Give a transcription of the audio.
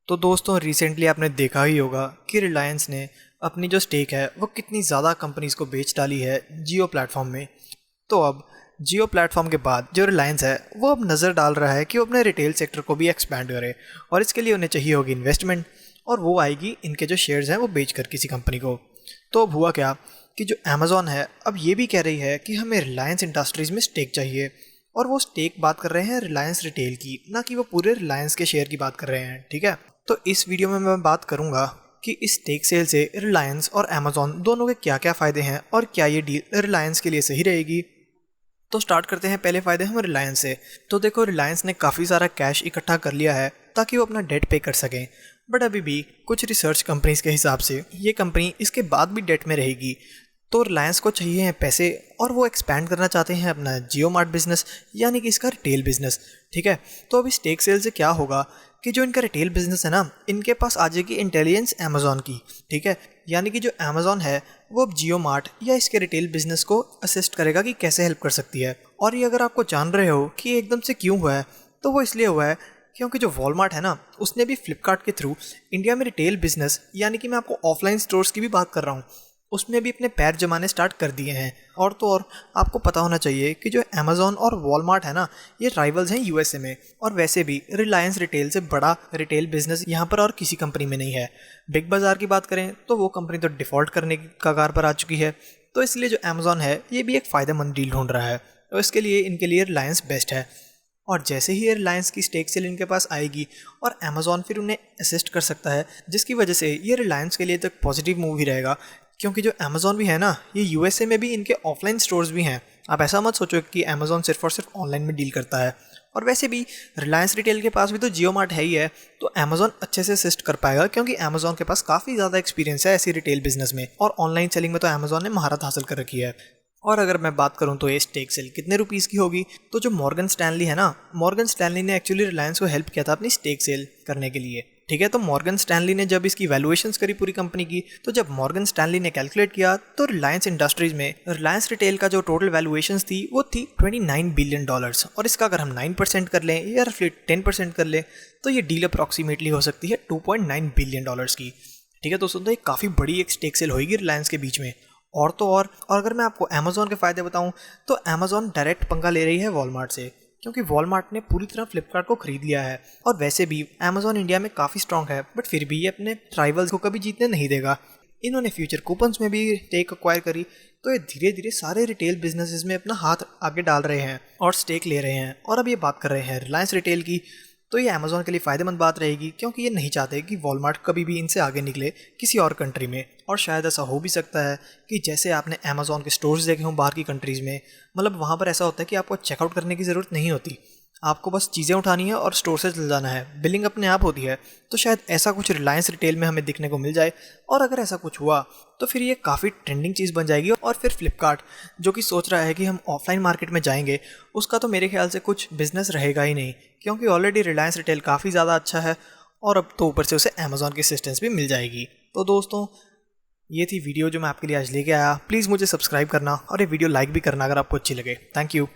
तो दोस्तों रिसेंटली आपने देखा ही होगा कि रिलायंस ने अपनी जो स्टेक है वो कितनी ज़्यादा कंपनीज़ को बेच डाली है जियो प्लेटफॉर्म में। तो अब जियो प्लेटफॉर्म के बाद जो रिलायंस है वो अब नज़र डाल रहा है कि वो अपने रिटेल सेक्टर को भी एक्सपैंड करे और इसके लिए उन्हें चाहिए होगी इन्वेस्टमेंट और वो आएगी इनके जो शेयर्स हैं वो बेच कर किसी कंपनी को। तो अब हुआ क्या कि जो अमेज़ॉन है अब ये भी कह रही है कि हमें रिलायंस इंडस्ट्रीज़ में स्टेक चाहिए और वो स्टेक बात कर रहे हैं रिलायंस रिटेल की, ना कि वो पूरे रिलायंस के शेयर की बात कर रहे हैं। ठीक है, तो इस वीडियो में मैं बात करूंगा कि इस स्टेक सेल से रिलायंस और अमेज़ॉन दोनों के क्या क्या फ़ायदे हैं और क्या ये डील रिलायंस के लिए सही रहेगी। तो स्टार्ट करते हैं पहले फ़ायदे हम रिलायंस से। तो देखो रिलायंस ने काफ़ी सारा कैश इकट्ठा कर लिया है ताकि वो अपना डेट पे कर सकें, बट अभी भी कुछ रिसर्च कंपनीज के हिसाब से ये कंपनी इसके बाद भी डेट में रहेगी। तो रिलायंस को चाहिए हैं पैसे और वो एक्सपैंड करना चाहते हैं अपना जियो मार्ट बिजनेस, यानी कि इसका रिटेल बिजनेस। ठीक है, तो अभी स्टेक सेल से क्या होगा कि जो इनका रिटेल बिजनेस है ना, इनके पास आ जाएगी इंटेलिजेंस अमेज़ॉन की। ठीक है, यानी कि जो अमेज़ॉन है वो अब जियो मार्ट या इसके रिटेल बिजनेस को असिस्ट करेगा कि कैसे हेल्प कर सकती है। और ये अगर आपको जान रहे हो कि ये एकदम से क्यों हुआ है, तो वो इसलिए हुआ है क्योंकि जो वॉलमार्ट है ना, उसने भी फ्लिपकार्ट के थ्रू इंडिया में रिटेल बिजनेस, यानी कि मैं आपको ऑफलाइन स्टोर्स की भी बात कर रहा हूँ, उसमें भी अपने पैर जमाने स्टार्ट कर दिए हैं। और तो और आपको पता होना चाहिए कि जो अमेज़ॉन और वॉलमार्ट है ना, ये राइवल्स हैं यूएसए में। और वैसे भी रिलायंस रिटेल से बड़ा रिटेल बिजनेस यहाँ पर और किसी कंपनी में नहीं है। बिग बाज़ार की बात करें तो वो कंपनी तो डिफ़ॉल्ट करने की कगार पर आ चुकी है। तो इसलिए जो अमेज़ॉन है ये भी एक फ़ायदेमंद डील ढूंढ रहा है, तो इसके लिए इनके लिए रिलायंस बेस्ट है। और जैसे ही रिलायंस की स्टेक सेल इनके पास आएगी और अमेज़ॉन फिर उन्हें असिस्ट कर सकता है, जिसकी वजह से ये रिलायंस के लिए तो एक पॉजिटिव मूव ही रहेगा। क्योंकि जो अमेज़ॉन भी है ना, ये यूएसए में भी इनके ऑफलाइन स्टोर्स भी हैं। आप ऐसा मत सोचो कि अमेज़ॉन सिर्फ और सिर्फ ऑनलाइन में डील करता है। और वैसे भी रिलायंस रिटेल के पास भी तो जियो मार्ट है ही है, तो अमेज़ॉन अच्छे से असिस्ट कर पाएगा क्योंकि अमेज़ॉन के पास काफ़ी ज़्यादा एक्सपीरियंस है ऐसी रिटेल बिजनेस में, और ऑनलाइन सेलिंग में तो अमेज़ॉन ने महारत हासिल कर रखी है। और अगर मैं बात करूं तो ये स्टेक सेल कितने रुपीस की होगी, तो जो मॉर्गन स्टैनली है ना, मॉर्गन स्टैनली ने एक्चुअली रिलायंस को हेल्प किया था अपनी स्टेक सेल करने के लिए। ठीक है, तो मॉर्गन स्टैनली ने जब इसकी वैल्यूएशंस करी पूरी कंपनी की, तो जब मॉर्गन स्टैनली ने कैलकुलेट किया तो रिलायंस इंडस्ट्रीज में रिलायंस रिटेल का जो टोटल वैल्यूएशंस थी वो थी $29 बिलियन। और इसका अगर हम 9% कर लें या फिर 10% कर लें तो ये डील अप्रॉक्सीमेटली हो सकती है $2.9 बिलियन की। ठीक है, तो सुनते एक काफ़ी बड़ी एक स्टेक सेल होगी रिलायंस के बीच में। और तो और अगर मैं आपको अमेज़ॉन के फ़ायदे बताऊं तो अमेज़ॉन डायरेक्ट पंगा ले रही है वॉलमार्ट से, क्योंकि वॉलमार्ट ने पूरी तरह फ्लिपकार्ट को खरीद लिया है। और वैसे भी अमेज़ॉन इंडिया में काफ़ी स्ट्रांग है, बट फिर भी ये अपने राइवल्स को कभी जीतने नहीं देगा। इन्होंने फ्यूचर कूपन्स में भी स्टेक अक्वायर करी, तो ये धीरे धीरे सारे रिटेल बिजनेसेस में अपना हाथ आगे डाल रहे हैं और स्टेक ले रहे हैं। और अब ये बात कर रहे हैं रिलायंस रिटेल की, तो ये अमेज़ॉन के लिए फ़ायदेमंद बात रहेगी क्योंकि ये नहीं चाहते कि वॉलमार्ट कभी भी इनसे आगे निकले किसी और कंट्री में। और शायद ऐसा हो भी सकता है कि जैसे आपने अमेज़ॉन के स्टोर्स देखे हों बाहर की कंट्रीज़ में, मतलब वहाँ पर ऐसा होता है कि आपको चेकआउट करने की ज़रूरत नहीं होती, आपको बस चीज़ें उठानी है और स्टोर से चल जाना है, बिलिंग अपने आप होती है। तो शायद ऐसा कुछ रिलायंस रिटेल में हमें दिखने को मिल जाए। और अगर ऐसा कुछ हुआ तो फिर ये काफ़ी ट्रेंडिंग चीज़ बन जाएगी। और फिर फ्लिपकार्ट जो कि सोच रहा है कि हम ऑफलाइन मार्केट में जाएंगे, उसका तो मेरे ख्याल से कुछ बिजनेस रहेगा ही नहीं, क्योंकि ऑलरेडी रिलायंस रिटेल काफ़ी ज़्यादा अच्छा है और अब तो ऊपर से उसे अमेज़ॉन की असिस्टेंस भी मिल जाएगी। तो दोस्तों ये थी वीडियो जो मैं आपके लिए आज लेके आया। प्लीज़ मुझे सब्सक्राइब करना और ये वीडियो लाइक भी करना अगर आपको अच्छी लगे। Thank you.